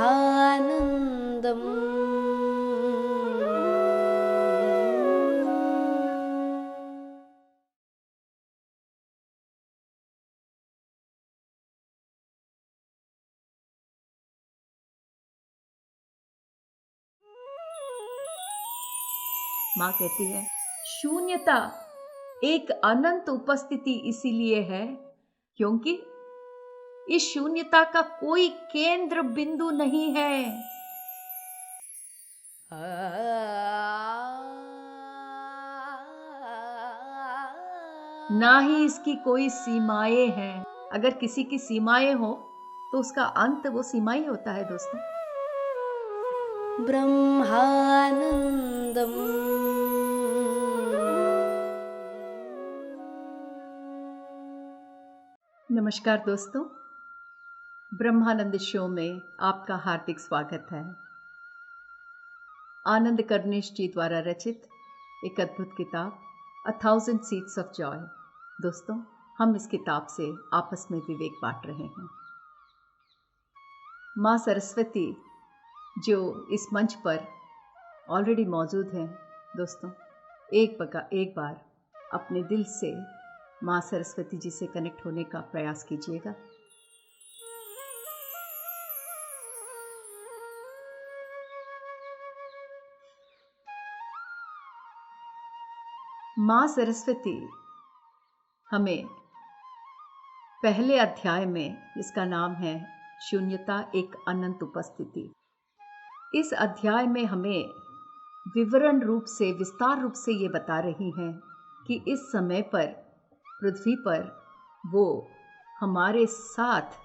ब्रह्मानन्दम्। माँ कहती है, शून्यता एक अनंत उपस्थिति इसीलिए है क्योंकि इस शून्यता का कोई केंद्र बिंदु नहीं है। ना ही इसकी कोई सीमाएं हैं। अगर किसी की सीमाएं हो तो उसका अंत वो सीमा ही होता है दोस्तों। ब्रह्मानन्दम्। नमस्कार दोस्तों, ब्रह्मानंद शो में आपका हार्दिक स्वागत है। आनंद कर्निश जी द्वारा रचित एक अद्भुत किताब A Thousand Seeds of Joy। दोस्तों, हम इस किताब से आपस में विवेक बांट रहे हैं। माँ सरस्वती जो इस मंच पर ऑलरेडी मौजूद हैं दोस्तों, एक बार अपने दिल से माँ सरस्वती जी से कनेक्ट होने का प्रयास कीजिएगा। माँ सरस्वती हमें पहले अध्याय में, जिसका नाम है शून्यता एक अनंत उपस्थिति, इस अध्याय में हमें विवरण रूप से, विस्तार रूप से ये बता रही हैं कि इस समय पर पृथ्वी पर वो हमारे साथ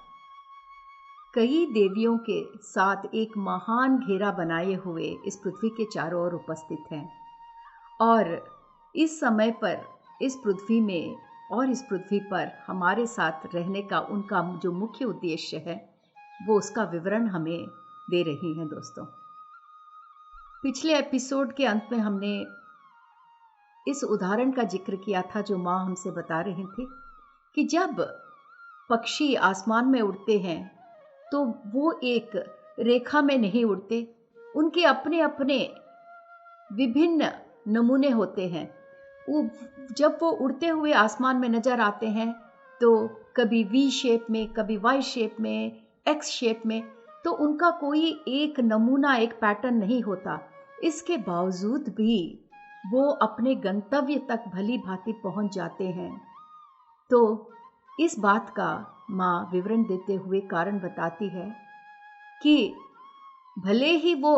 कई देवियों के साथ एक महान घेरा बनाए हुए इस पृथ्वी के चारों ओर उपस्थित हैं। और इस समय पर इस पृथ्वी में और इस पृथ्वी पर हमारे साथ रहने का उनका जो मुख्य उद्देश्य है वो उसका विवरण हमें दे रही हैं दोस्तों। पिछले एपिसोड के अंत में हमने इस उदाहरण का जिक्र किया था जो माँ हमसे बता रही थी कि जब पक्षी आसमान में उड़ते हैं तो वो एक रेखा में नहीं उड़ते, उनके अपने अपने विभिन्न नमूने होते हैं। जब वो उड़ते हुए आसमान में नजर आते हैं तो कभी वी शेप में, कभी वाई शेप में, एक्स शेप में, तो उनका कोई एक नमूना, एक पैटर्न नहीं होता। इसके बावजूद भी वो अपने गंतव्य तक भली भांति पहुंच जाते हैं। तो इस बात का माँ विवरण देते हुए कारण बताती है कि भले ही वो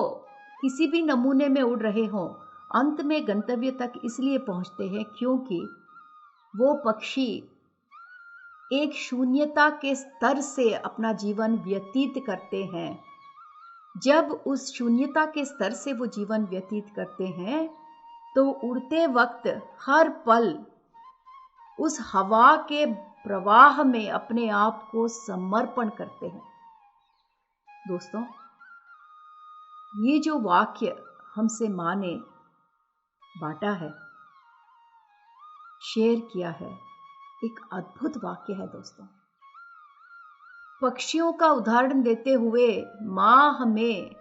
किसी भी नमूने में उड़ रहे हों, अंत में गंतव्य तक इसलिए पहुंचते हैं क्योंकि वो पक्षी एक शून्यता के स्तर से अपना जीवन व्यतीत करते हैं। जब उस शून्यता के स्तर से वो जीवन व्यतीत करते हैं तो उड़ते वक्त हर पल उस हवा के प्रवाह में अपने आप को समर्पण करते हैं। दोस्तों, ये जो वाक्य हमसे माँ ने बांटा है, शेयर किया है, एक अद्भुत वाक्य है दोस्तों। पक्षियों का उदाहरण देते हुए माँ हमें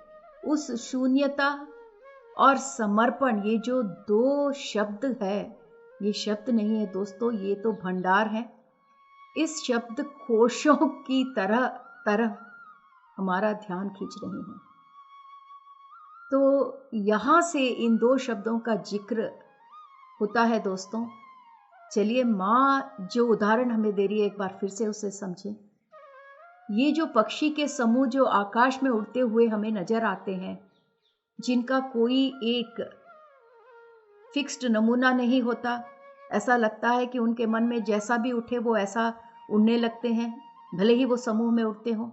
उस शून्यता और समर्पण, ये जो दो शब्द है, ये शब्द नहीं है दोस्तों, ये तो भंडार है। इस शब्द कोशों की तरह हमारा ध्यान खींच रही हैं। तो यहाँ से इन दो शब्दों का जिक्र होता है दोस्तों। चलिए, माँ जो उदाहरण हमें दे रही है एक बार फिर से उसे समझें। ये जो पक्षी के समूह जो आकाश में उड़ते हुए हमें नजर आते हैं, जिनका कोई एक फिक्स्ड नमूना नहीं होता, ऐसा लगता है कि उनके मन में जैसा भी उठे वो ऐसा उड़ने लगते हैं, भले ही वो समूह में उड़ते हों,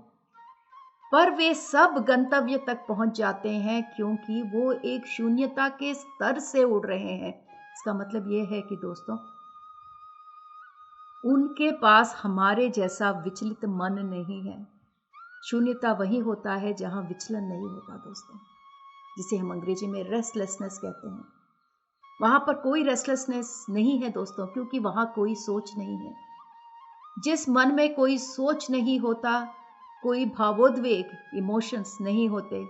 पर वे सब गंतव्य तक पहुंच जाते हैं क्योंकि वो एक शून्यता के स्तर से उड़ रहे हैं। इसका मतलब ये है कि दोस्तों, उनके पास हमारे जैसा विचलित मन नहीं है। शून्यता वही होता है जहां विचलन नहीं होता दोस्तों, जिसे हम अंग्रेजी में रेस्टलेसनेस कहते हैं। वहां पर कोई रेस्टलेसनेस नहीं है दोस्तों, क्योंकि वहां कोई सोच नहीं है। जिस मन में कोई सोच नहीं होता कोई भावोद्वेग, इमोशंस नहीं होते,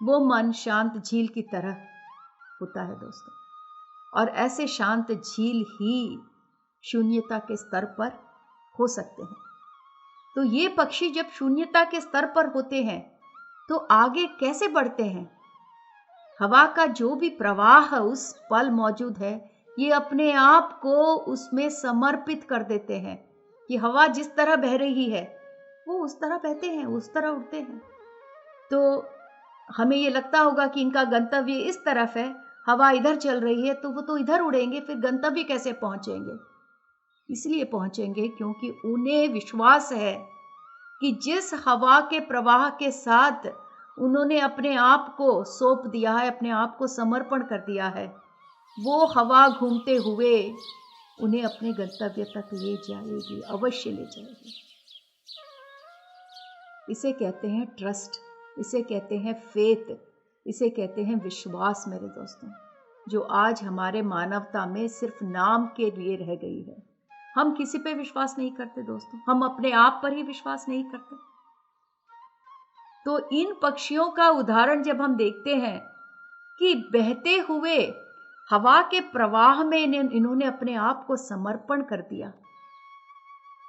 वो मन शांत झील की तरह होता है दोस्तों। और ऐसे शांत झील ही शून्यता के स्तर पर हो सकते हैं। तो ये पक्षी जब शून्यता के स्तर पर होते हैं तो आगे कैसे बढ़ते हैं? हवा का जो भी प्रवाह उस पल मौजूद है, ये अपने आप को उसमें समर्पित कर देते हैं कि हवा जिस तरह बह रही है वो उस तरह बहते हैं, उस तरह उड़ते हैं। तो हमें ये लगता होगा कि इनका गंतव्य इस तरफ है, हवा इधर चल रही है, तो वो तो इधर उड़ेंगे, फिर गंतव्य कैसे पहुंचेंगे? इसलिए पहुंचेंगे क्योंकि उन्हें विश्वास है कि जिस हवा के प्रवाह के साथ उन्होंने अपने आप को सौंप दिया है, अपने आप को समर्पण कर दिया है, वो हवा घूमते हुए उन्हें अपने गंतव्य तक ले जाएगी, अवश्य ले जाएगी। इसे कहते हैं ट्रस्ट, इसे कहते हैं फेथ, इसे कहते हैं विश्वास मेरे दोस्तों, जो आज हमारे मानवता में सिर्फ नाम के लिए रह गई है। हम किसी पे विश्वास नहीं करते दोस्तों, हम अपने आप पर ही विश्वास नहीं करते। तो इन पक्षियों का उदाहरण जब हम देखते हैं कि बहते हुए हवा के प्रवाह में इन्होंने अपने आप को समर्पण कर दिया,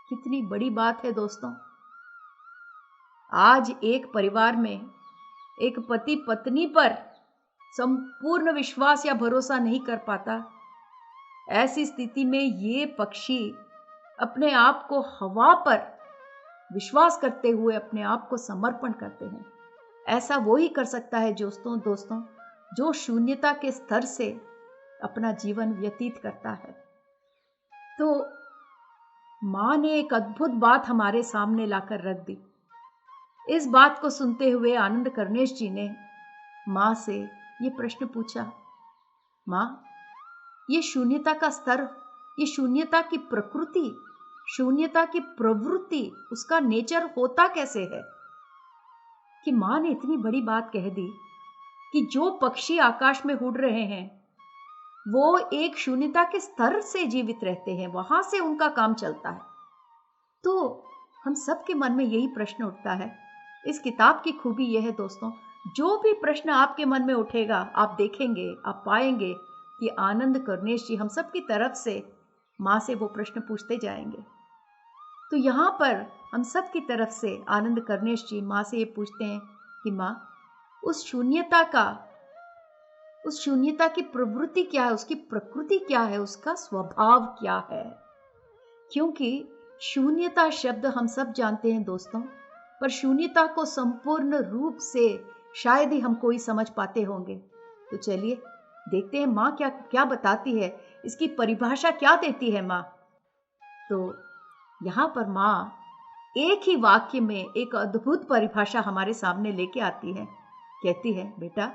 कितनी बड़ी बात है दोस्तों। आज एक परिवार में एक पति पत्नी पर संपूर्ण विश्वास या भरोसा नहीं कर पाता, ऐसी स्थिति में ये पक्षी अपने आप को हवा पर विश्वास करते हुए अपने आप को समर्पण करते हैं। ऐसा वो ही कर सकता है दोस्तों जो शून्यता के स्तर से अपना जीवन व्यतीत करता है। तो माँ ने एक अद्भुत बात हमारे सामने लाकर रख दी। इस बात को सुनते हुए आनंद कर्णेश जी ने माँ से ये प्रश्न पूछा, माँ, ये शून्यता का स्तर, ये शून्यता की प्रकृति, शून्यता की प्रवृत्ति, उसका नेचर होता कैसे है? कि माँ ने इतनी बड़ी बात कह दी कि जो पक्षी आकाश में उड़ रहे हैं वो एक शून्यता के स्तर से जीवित रहते हैं, वहां से उनका काम चलता है। तो हम सबके मन में यही प्रश्न उठता है। इस किताब की खूबी यह है दोस्तों, जो भी प्रश्न आपके मन में उठेगा आप देखेंगे, आप पाएंगे कि आनंद कर्णेश जी हम सब की तरफ से माँ से वो प्रश्न पूछते जाएंगे। तो यहाँ पर हम सब की तरफ से आनंद कर्णेश जी माँ से ये पूछते हैं कि माँ, उस शून्यता की प्रवृत्ति क्या है, उसकी प्रकृति क्या है, उसका स्वभाव क्या है? क्योंकि शून्यता शब्द हम सब जानते हैं दोस्तों, पर शून्यता को संपूर्ण रूप से शायद ही हम कोई समझ पाते होंगे। तो चलिए देखते हैं माँ क्या बताती है, इसकी परिभाषा क्या देती है माँ। तो यहाँ पर माँ एक ही वाक्य में एक अद्भुत परिभाषा हमारे सामने लेके आती है। कहती है, बेटा,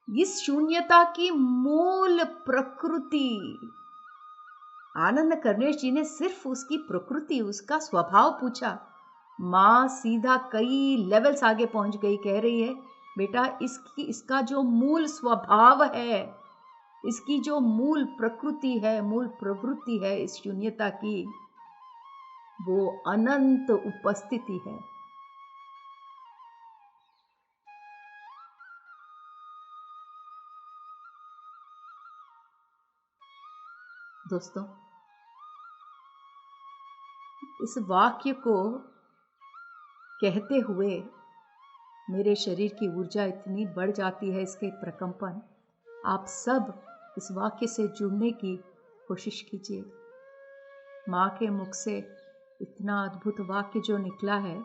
इस शून्यता की मूल प्रकृति, आनंद कर्णेश जी ने सिर्फ उसकी प्रकृति, उसका स्वभाव पूछा। माँ सीधा कई लेवल्स आगे पहुंच गई, कह रही है, बेटा, इसका जो मूल स्वभाव है, इसकी जो मूल प्रकृति है, मूल प्रवृत्ति है इस शून्यता की, वो अनंत उपस्थिति है। दोस्तों, इस वाक्य को कहते हुए मेरे शरीर की ऊर्जा इतनी बढ़ जाती है, इसके प्रकंपन। आप सब इस वाक्य से जुड़ने की कोशिश कीजिए। माँ के मुख से इतना अद्भुत वाक्य जो निकला है,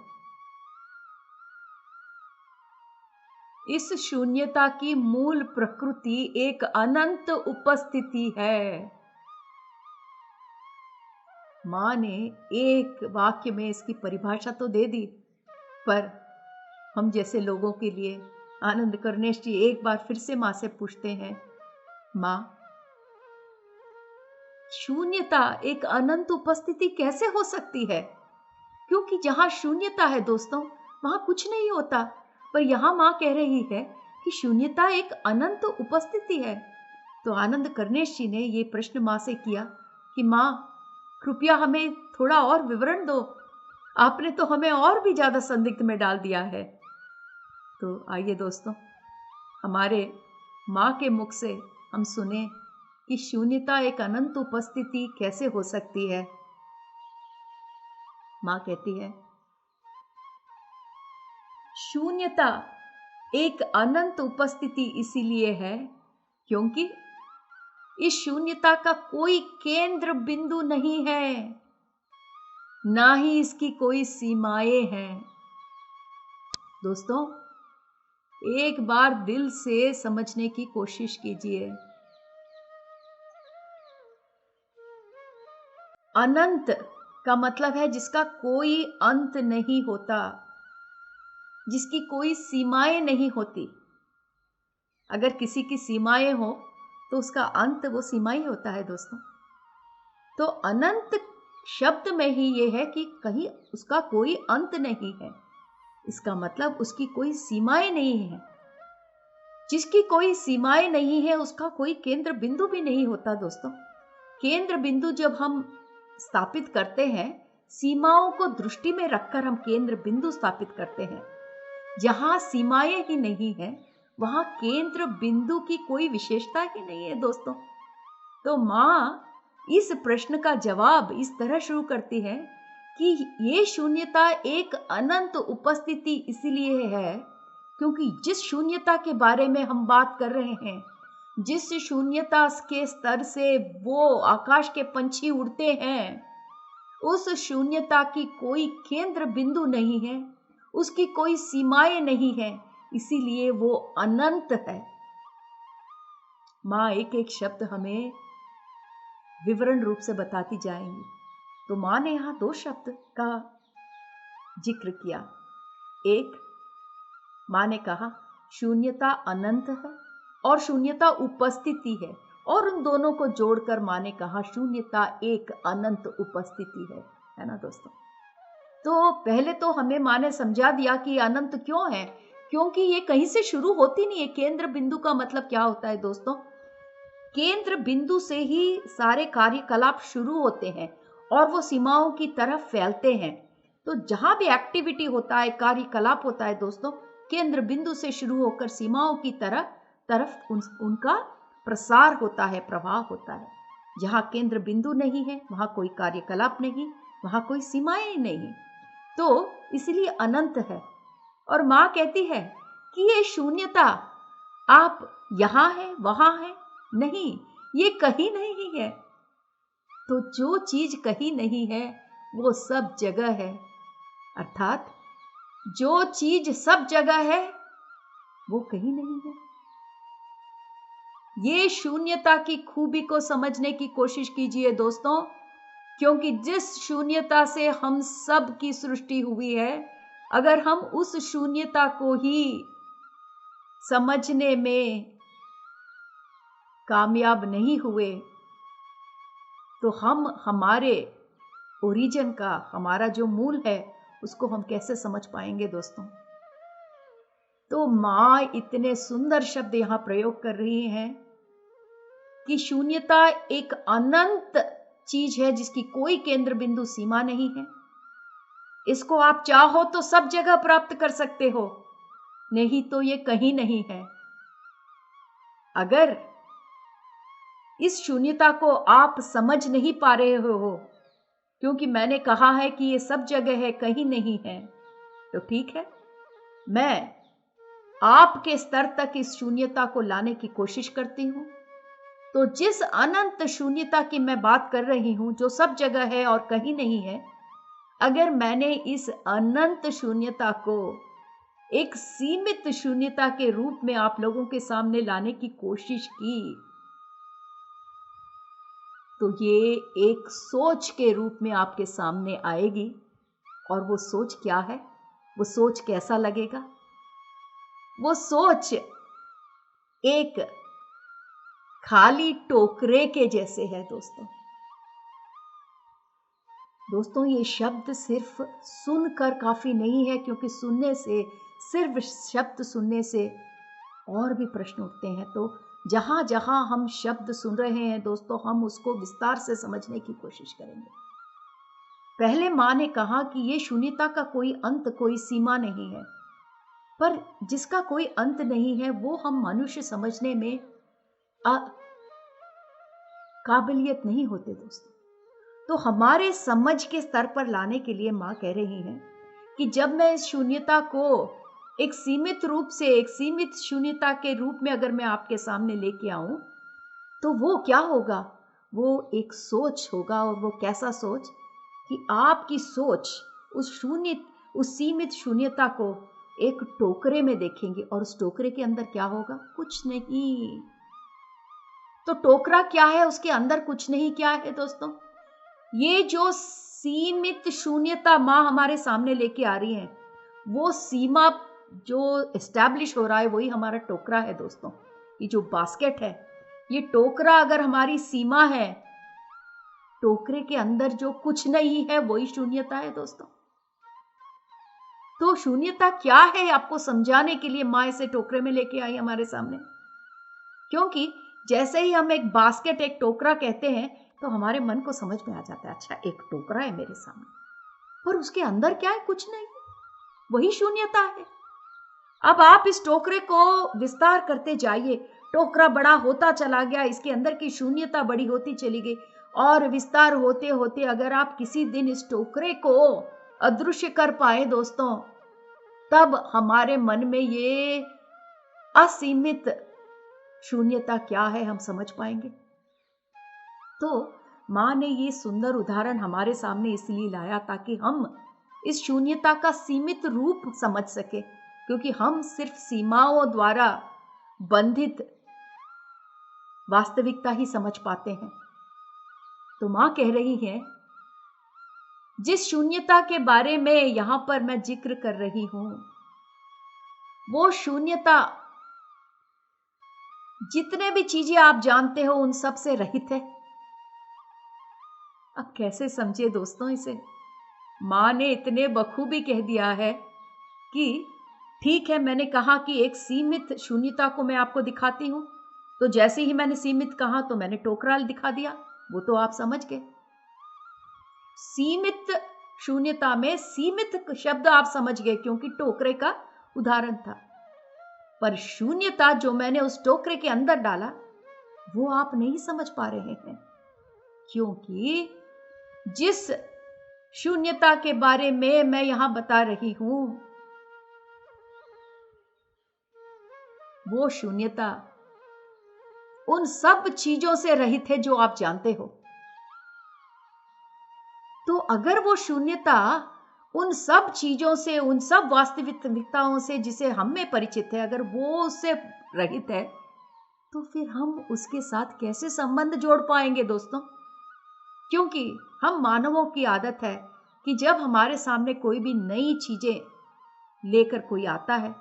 इस शून्यता की मूल प्रकृति एक अनंत उपस्थिति है। माँ ने एक वाक्य में इसकी परिभाषा तो दे दी, पर हम जैसे लोगों के लिए आनंद कर्णेश जी एक बार फिर से माँ से पूछते हैं, माँ, शून्यता एक अनंत उपस्थिति कैसे हो सकती है? क्योंकि जहां शून्यता है दोस्तों, वहां कुछ नहीं होता, पर यहां माँ कह रही है कि शून्यता एक अनंत उपस्थिति है। तो आनंद कर्णेश जी ने ये प्रश्न माँ से किया कि माँ, कृपया हमें थोड़ा और विवरण दो, आपने तो हमें और भी ज्यादा संदिग्ध में डाल दिया है। तो आइए दोस्तों, हमारे माँ के मुख से हम सुने कि शून्यता एक अनंत उपस्थिति कैसे हो सकती है। माँ कहती है, शून्यता एक अनंत उपस्थिति इसीलिए है क्योंकि इस शून्यता का कोई केंद्र बिंदु नहीं है, ना ही इसकी कोई सीमाएं हैं। दोस्तों, एक बार दिल से समझने की कोशिश कीजिए। अनंत का मतलब है जिसका कोई अंत नहीं होता, जिसकी कोई सीमाएं नहीं होती। अगर किसी की सीमाएं हो तो उसका अंत वो सीमा ही होता है दोस्तों। तो अनंत शब्द में ही ये है कि कहीं उसका कोई अंत नहीं है, इसका मतलब उसकी कोई सीमाएं नहीं है। जिसकी कोई सीमाएं नहीं है उसका कोई केंद्र बिंदु भी नहीं होता दोस्तों। केंद्र बिंदु जब हम स्थापित करते हैं, सीमाओं को दृष्टि में रखकर हम केंद्र बिंदु स्थापित करते हैं। जहां सीमाएं ही नहीं है वहां केंद्र बिंदु की कोई विशेषता ही नहीं है दोस्तों। तो माँ इस प्रश्न का जवाब इस तरह शुरू करती है कि ये शून्यता एक अनंत उपस्थिति इसलिए है क्योंकि जिस शून्यता के बारे में हम बात कर रहे हैं, जिस शून्यता के स्तर से वो आकाश के पंछी उड़ते हैं, उस शून्यता की कोई केंद्र बिंदु नहीं है, उसकी कोई सीमाएं नहीं है, इसीलिए वो अनंत है। माँ एक एक शब्द हमें विवरण रूप से बताती जाएंगी। तो माँ ने यहां 2 शब्द का जिक्र किया। एक, माँ ने कहा शून्यता अनंत है और शून्यता उपस्थिति है, और उन दोनों को जोड़कर माँ ने कहा शून्यता एक अनंत उपस्थिति है ना दोस्तों। तो पहले तो हमें माँ ने समझा दिया कि अनंत क्यों है, क्योंकि ये कहीं से शुरू होती नहीं है। केंद्र बिंदु का मतलब क्या होता है दोस्तों? केंद्र बिंदु से ही सारे कार्यकलाप शुरू होते हैं और वो सीमाओं की तरफ फैलते हैं। तो जहां भी एक्टिविटी होता है, कार्यकलाप होता है दोस्तों, केंद्र बिंदु से शुरू होकर सीमाओं की तरफ उनका प्रसार होता है, प्रवाह होता है। जहां केंद्र बिंदु नहीं है वहां कोई कार्यकलाप नहीं, वहां कोई सीमाएं नहीं, तो इसलिए अनंत है। और माँ कहती है कि ये शून्यता आप यहां है वहां है नहीं, ये कहीं नहीं है। तो जो चीज कहीं नहीं है वो सब जगह है, अर्थात जो चीज सब जगह है वो कहीं नहीं है। ये शून्यता की खूबी को समझने की कोशिश कीजिए दोस्तों, क्योंकि जिस शून्यता से हम सब की सृष्टि हुई है, अगर हम उस शून्यता को ही समझने में कामयाब नहीं हुए तो हम हमारे ओरिजिन का, हमारा जो मूल है, उसको हम कैसे समझ पाएंगे दोस्तों। तो माँ इतने सुंदर शब्द यहां प्रयोग कर रही हैं कि शून्यता एक अनंत चीज है जिसकी कोई केंद्र बिंदु सीमा नहीं है। इसको आप चाहो तो सब जगह प्राप्त कर सकते हो, नहीं तो ये कहीं नहीं है। अगर इस शून्यता को आप समझ नहीं पा रहे हो, क्योंकि मैंने कहा है कि ये सब जगह है, कहीं नहीं है, तो ठीक है, मैं आपके स्तर तक इस शून्यता को लाने की कोशिश करती हूं। तो जिस अनंत शून्यता की मैं बात कर रही हूं, जो सब जगह है और कहीं नहीं है, अगर मैंने इस अनंत शून्यता को एक सीमित शून्यता के रूप में आप लोगों के सामने लाने की कोशिश की, तो ये एक सोच के रूप में आपके सामने आएगी। और वो सोच क्या है, वो सोच कैसा लगेगा? वो सोच एक खाली टोकरे के जैसे है दोस्तों। ये शब्द सिर्फ सुनकर काफी नहीं है, क्योंकि सुनने से, सिर्फ शब्द सुनने से और भी प्रश्न उठते हैं। तो जहां जहां हम शब्द सुन रहे हैं दोस्तों, हम उसको विस्तार से समझने की कोशिश करेंगे। पहले माँ ने कहा कि ये शून्यता का कोई अंत, कोई सीमा नहीं है, पर जिसका कोई अंत नहीं है वो हम मनुष्य समझने में काबिलियत नहीं होते दोस्तों। तो हमारे समझ के स्तर पर लाने के लिए माँ कह रही हैं कि जब मैं इस शून्यता को एक सीमित रूप से, एक सीमित शून्यता के रूप में अगर मैं आपके सामने लेके आऊं, तो वो क्या होगा? वो एक सोच होगा। और वो कैसा सोच? कि आपकी सोच उस सीमित शून्यता को एक टोकरे में देखेंगे, और उस टोकरे के अंदर क्या होगा? कुछ नहीं। तो टोकरा क्या है? उसके अंदर कुछ नहीं क्या है दोस्तों? ये जो सीमित शून्यता माँ हमारे सामने लेके आ रही है, वो सीमा जो एस्टैब्लिश हो रहा है वही हमारा टोकरा है दोस्तों। ये जो बास्केट है, ये टोकरा अगर हमारी सीमा है, टोकरे के अंदर जो कुछ नहीं है वही शून्यता है दोस्तों। तो शून्यता क्या है आपको समझाने के लिए माँ इसे टोकरे में लेके आई हमारे सामने। क्योंकि जैसे ही हम एक बास्केट, एक टोकरा कहते हैं, तो हमारे मन को समझ में आ जाता है, अच्छा एक टोकरा है मेरे सामने, पर उसके अंदर क्या है? कुछ नहीं, वही शून्यता है। अब आप इस टोकरे को विस्तार करते जाइए, टोकरा बड़ा होता चला गया, इसके अंदर की शून्यता बड़ी होती चली गई, और विस्तार होते होते अगर आप किसी दिन इस टोकरे को अदृश्य कर पाए दोस्तों, तब हमारे मन में ये असीमित शून्यता क्या है हम समझ पाएंगे। तो माँ ने ये सुंदर उदाहरण हमारे सामने इसलिए लाया ताकि हम इस शून्यता का सीमित रूप समझ सके, क्योंकि हम सिर्फ सीमाओं द्वारा बंधित वास्तविकता ही समझ पाते हैं। तो माँ कह रही है, जिस शून्यता के बारे में यहां पर मैं जिक्र कर रही हूं, वो शून्यता जितने भी चीजें आप जानते हो उन सब से रहित है। अब कैसे समझे दोस्तों इसे? माँ ने इतने बखूबी कह दिया है कि ठीक है, मैंने कहा कि एक सीमित शून्यता को मैं आपको दिखाती हूं, तो जैसे ही मैंने सीमित कहा तो मैंने टोकरा दिखा दिया, वो तो आप समझ गए। सीमित शून्यता में सीमित शब्द आप समझ गए क्योंकि टोकरे का उदाहरण था, पर शून्यता जो मैंने उस टोकरे के अंदर डाला वो आप नहीं समझ पा रहे हैं, क्योंकि जिस शून्यता के बारे में मैं यहां बता रही हूं, वो शून्यता उन सब चीजों से रहित है जो आप जानते हो। तो अगर वो शून्यता उन सब चीजों से, उन सब वास्तविकताओं से जिसे हम में परिचित है, अगर वो उससे रहित है, तो फिर हम उसके साथ कैसे संबंध जोड़ पाएंगे दोस्तों? क्योंकि हम मानवों की आदत है कि जब हमारे सामने कोई भी नई चीजें लेकर कोई आता है,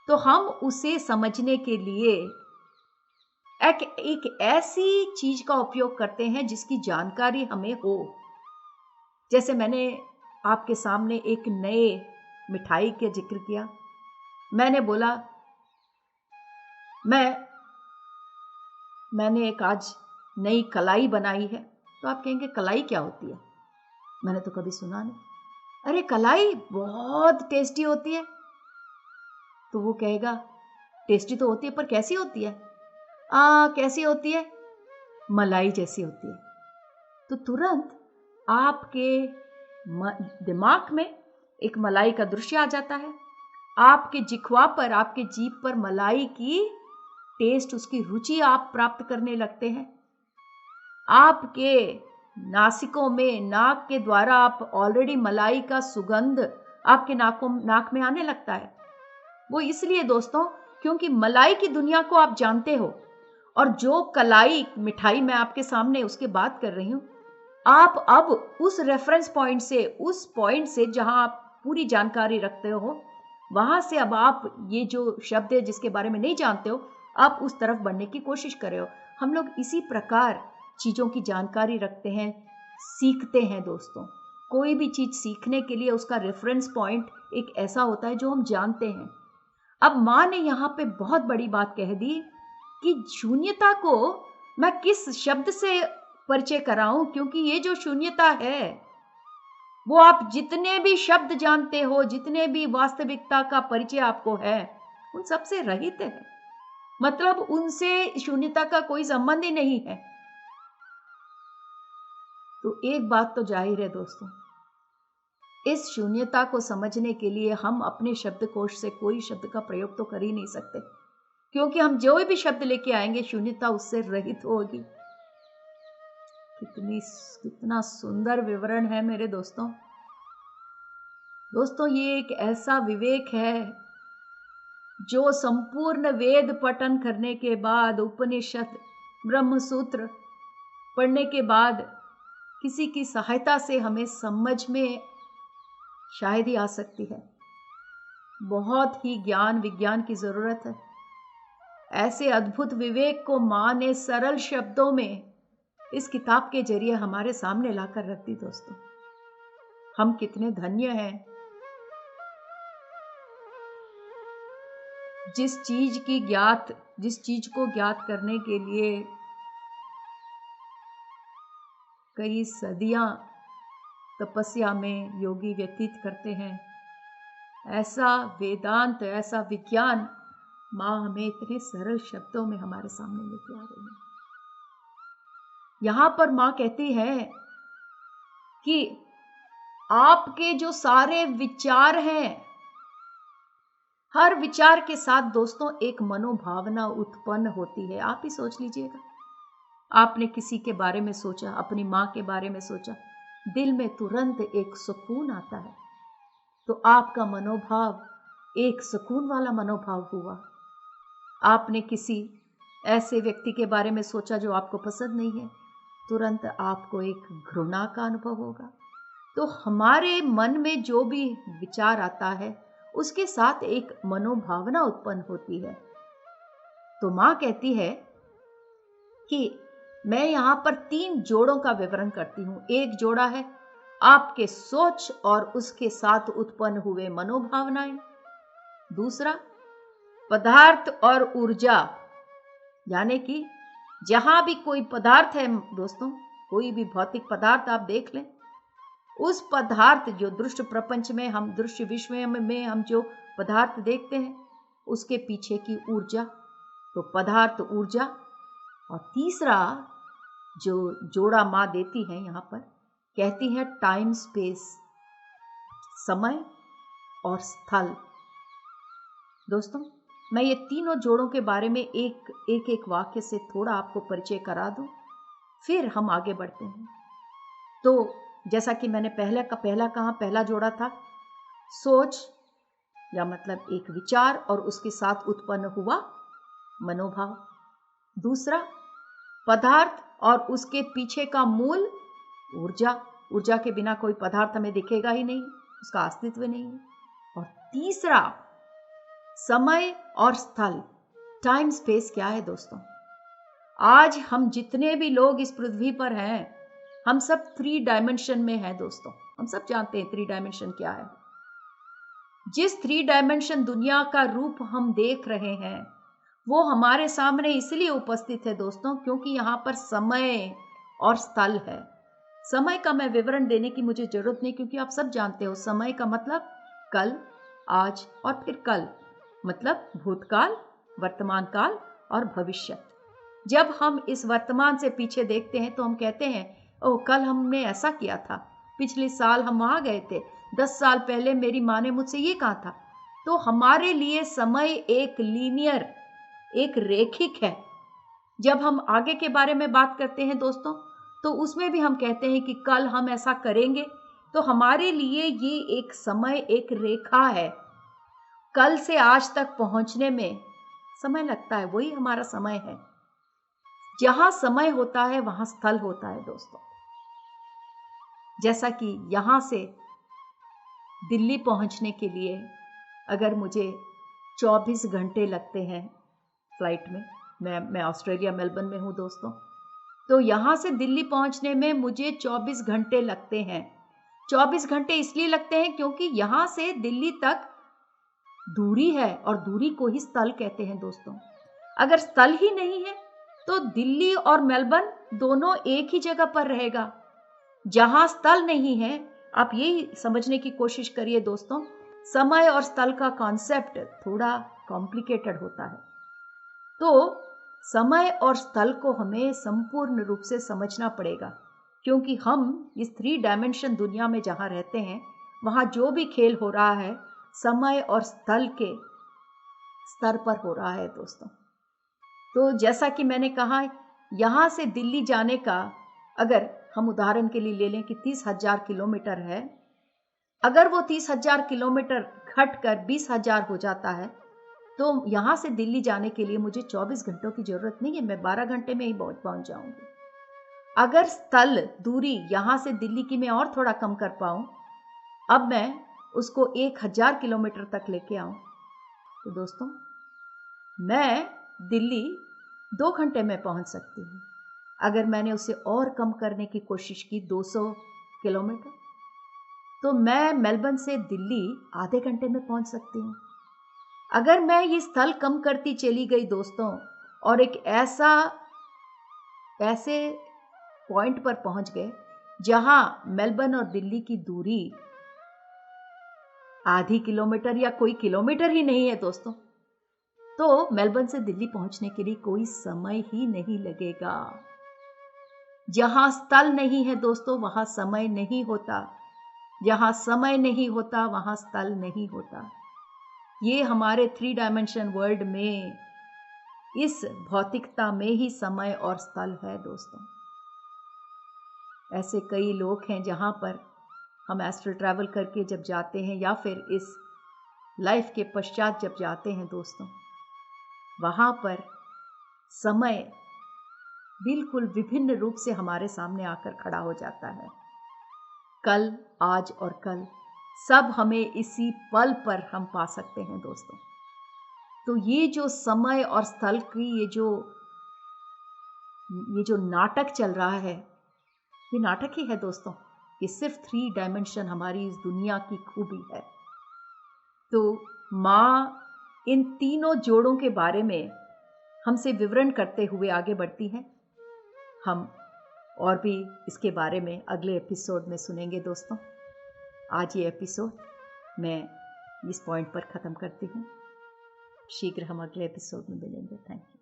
तो हम उसे समझने के लिए एक ऐसी चीज का उपयोग करते हैं जिसकी जानकारी हमें हो। जैसे मैंने आपके सामने एक नए मिठाई का जिक्र किया, मैंने बोला मैंने एक आज नई कलाई बनाई है, तो आप कहेंगे कलाई क्या होती है? मैंने तो कभी सुना नहीं। अरे कलाई बहुत टेस्टी होती है। तो वो कहेगा टेस्टी तो होती है, पर कैसी होती है? कैसी होती है? मलाई जैसी होती है। तो तुरंत आपके दिमाग में एक मलाई का दृश्य आ जाता है। आपके जिह्वा पर, आपके जीभ पर मलाई की टेस्ट, उसकी रुचि आप प्राप्त करने लगते हैं। आपके नासिकों में, नाक के द्वारा आप ऑलरेडी मलाई का सुगंध आपके नाक में आने लगता है। वो इसलिए दोस्तों क्योंकि मलाई की दुनिया को आप जानते हो, और जो कलाई मिठाई मैं आपके सामने उसके बात कर रही हूं, आप अब उस रेफरेंस पॉइंट से, उस पॉइंट से जहां आप पूरी जानकारी रखते हो, वहां से अब आप ये जो शब्द है जिसके बारे में नहीं जानते हो, आप उस तरफ बढ़ने की कोशिश कर रहे हो। हम लोग इसी प्रकार चीजों की जानकारी रखते हैं, सीखते हैं दोस्तों। कोई भी चीज सीखने के लिए उसका रेफरेंस पॉइंट एक ऐसा होता है जो हम जानते हैं। अब माँ ने यहां पे बहुत बड़ी बात कह दी कि शून्यता को मैं किस शब्द से परिचय कराऊं, क्योंकि ये जो शून्यता है वो आप जितने भी शब्द जानते हो, जितने भी वास्तविकता का परिचय आपको है, उन सबसे रहित है। मतलब उनसे शून्यता का कोई संबंध ही नहीं है। तो एक बात तो जाहिर है दोस्तों, इस शून्यता को समझने के लिए हम अपने शब्दकोश से कोई शब्द का प्रयोग तो कर ही नहीं सकते, क्योंकि हम जो भी शब्द लेके आएंगे शून्यता उससे रहित होगी। कितना सुंदर विवरण है मेरे दोस्तों। दोस्तों, ये एक ऐसा विवेक है जो संपूर्ण वेद पठन करने के बाद, उपनिषद, ब्रह्मसूत्र पढ़ने के बाद किसी की सहायता से हमें समझ में शायद ही आ सकती है। बहुत ही ज्ञान विज्ञान की जरूरत है। ऐसे अद्भुत विवेक को मां ने सरल शब्दों में इस किताब के जरिए हमारे सामने लाकर रख दी। दोस्तों, हम कितने धन्य हैं जिस चीज को ज्ञात करने के लिए कई सदियां तपस्या में योगी व्यतीत करते हैं। ऐसा वेदांत, ऐसा विज्ञान मां हमें इतने सरल शब्दों में हमारे सामने लेके आ रही है। यहां पर मां कहती है कि आपके जो सारे विचार हैं, हर विचार के साथ दोस्तों एक मनोभावना उत्पन्न होती है। आप ही सोच लीजिएगा, आपने किसी के बारे में सोचा, अपनी मां के बारे में सोचा, दिल में तुरंत एक सुकून आता है। तो आपका मनोभाव एक सुकून वाला मनोभाव हुआ। आपने किसी ऐसे व्यक्ति के बारे में सोचा जो आपको पसंद नहीं है, तुरंत आपको एक घृणा का अनुभव होगा। तो हमारे मन में जो भी विचार आता है उसके साथ एक मनोभावना उत्पन्न होती है। तो मां कहती है कि मैं यहां पर 3 जोड़ों का विवरण करती हूं। एक जोड़ा है आपके सोच और उसके साथ उत्पन्न हुए मनोभावनाएं। दूसरा पदार्थ और ऊर्जा, यानी कि जहां भी कोई पदार्थ है दोस्तों, कोई भी भौतिक पदार्थ आप देख लें, उस पदार्थ जो दृश्य प्रपंच में, हम दृश्य विश्व में हम जो पदार्थ देखते हैं उसके पीछे की ऊर्जा, तो पदार्थ ऊर्जा। और तीसरा जो जोड़ा मां देती है यहां पर, कहती है टाइम स्पेस, समय और स्थल। दोस्तों, मैं ये तीनों जोड़ों के बारे में एक वाक्य से थोड़ा आपको परिचय करा दूं, फिर हम आगे बढ़ते हैं। तो जैसा कि मैंने पहला कहा, पहला जोड़ा था सोच, या मतलब एक विचार और उसके साथ उत्पन्न हुआ मनोभाव। दूसरा पदार्थ और उसके पीछे का मूल ऊर्जा, ऊर्जा के बिना कोई पदार्थ हमें दिखेगा ही नहीं, उसका अस्तित्व नहीं है। और तीसरा समय और स्थल, टाइम स्पेस क्या है दोस्तों? आज हम जितने भी लोग इस पृथ्वी पर हैं, हम सब 3 डायमेंशन में हैं दोस्तों। हम सब जानते हैं 3 डायमेंशन क्या है। जिस 3 डायमेंशन दुनिया का रूप हम देख रहे हैं वो हमारे सामने इसलिए उपस्थित है दोस्तों क्योंकि यहाँ पर समय और स्थल है। समय का मैं विवरण देने की मुझे जरूरत नहीं, क्योंकि आप सब जानते हो समय का मतलब कल, आज और फिर कल, मतलब भूतकाल, वर्तमान काल और भविष्य। जब हम इस वर्तमान से पीछे देखते हैं तो हम कहते हैं ओह, कल हमने ऐसा किया था, पिछले साल हम वहां गए थे, 10 साल पहले मेरी माँ ने मुझसे ये कहा था। तो हमारे लिए समय एक लीनियर, एक रेखिक है। जब हम आगे के बारे में बात करते हैं दोस्तों, तो उसमें भी हम कहते हैं कि कल हम ऐसा करेंगे। तो हमारे लिए ये एक समय एक रेखा है। कल से आज तक पहुंचने में समय लगता है, वही हमारा समय है। जहां समय होता है वहां स्थल होता है दोस्तों। जैसा कि यहां से दिल्ली पहुंचने के लिए अगर मुझे 24 घंटे लगते हैं फ्लाइट में, मैं ऑस्ट्रेलिया मेलबर्न में हूं दोस्तों, तो यहां से दिल्ली पहुंचने में मुझे 24 घंटे लगते हैं। 24 घंटे इसलिए लगते हैं क्योंकि यहां से दिल्ली तक दूरी है, और दूरी को ही स्थल कहते हैं दोस्तों। अगर स्थल ही नहीं है तो दिल्ली और मेलबर्न दोनों एक ही जगह पर रहेगा। जहां स्थल नहीं है आप यही समझने की कोशिश करिए दोस्तों, समय और स्थल का कॉन्सेप्ट थोड़ा कॉम्प्लिकेटेड होता है। तो समय और स्थल को हमें संपूर्ण रूप से समझना पड़ेगा, क्योंकि हम इस 3 डायमेंशन दुनिया में जहाँ रहते हैं, वहाँ जो भी खेल हो रहा है समय और स्थल के स्तर पर हो रहा है दोस्तों। तो जैसा कि मैंने कहा, यहाँ से दिल्ली जाने का अगर हम उदाहरण के लिए ले लें कि 30,000 किलोमीटर है, अगर वो 30,000 किलोमीटर घटकर 20,000 हो जाता है, तो यहाँ से दिल्ली जाने के लिए मुझे 24 घंटों की ज़रूरत नहीं है, मैं 12 घंटे में ही पहुँच जाऊँगी। अगर स्थल दूरी यहाँ से दिल्ली की मैं और थोड़ा कम कर पाऊँ, अब मैं उसको 1,000 किलोमीटर तक लेके आऊँ, तो दोस्तों मैं दिल्ली 2 घंटे में पहुँच सकती हूँ। अगर मैंने उसे और कम करने की कोशिश की 200 किलोमीटर, तो मैं मेलबर्न से दिल्ली आधे घंटे में पहुँच सकती हूँ। अगर मैं ये स्थल कम करती चली गई दोस्तों और एक ऐसे पॉइंट पर पहुँच गए जहाँ मेलबर्न और दिल्ली की दूरी आधी किलोमीटर या कोई किलोमीटर ही नहीं है दोस्तों, तो मेलबर्न से दिल्ली पहुंचने के लिए कोई समय ही नहीं लगेगा। जहां स्थल नहीं है दोस्तों, वहां समय नहीं होता। जहां समय नहीं होता, वहां स्थल नहीं होता। ये हमारे 3 डायमेंशन वर्ल्ड में, इस भौतिकता में ही समय और स्थल है दोस्तों। ऐसे कई लोग हैं जहां पर हम एस्ट्रल ट्रैवल करके जब जाते हैं या फिर इस लाइफ के पश्चात जब जाते हैं दोस्तों, वहाँ पर समय बिल्कुल विभिन्न रूप से हमारे सामने आकर खड़ा हो जाता है। कल, आज और कल सब हमें इसी पल पर हम पा सकते हैं दोस्तों। तो ये जो समय और स्थल की ये जो नाटक चल रहा है, ये नाटक ही है दोस्तों। ये सिर्फ 3 डायमेंशन हमारी इस दुनिया की खूबी है। तो माँ इन तीनों जोड़ों के बारे में हमसे विवरण करते हुए आगे बढ़ती हैं। हम और भी इसके बारे में अगले एपिसोड में सुनेंगे दोस्तों। आज ये एपिसोड मैं इस पॉइंट पर ख़त्म करती हूँ। शीघ्र हम अगले एपिसोड में मिलेंगे। Thank you.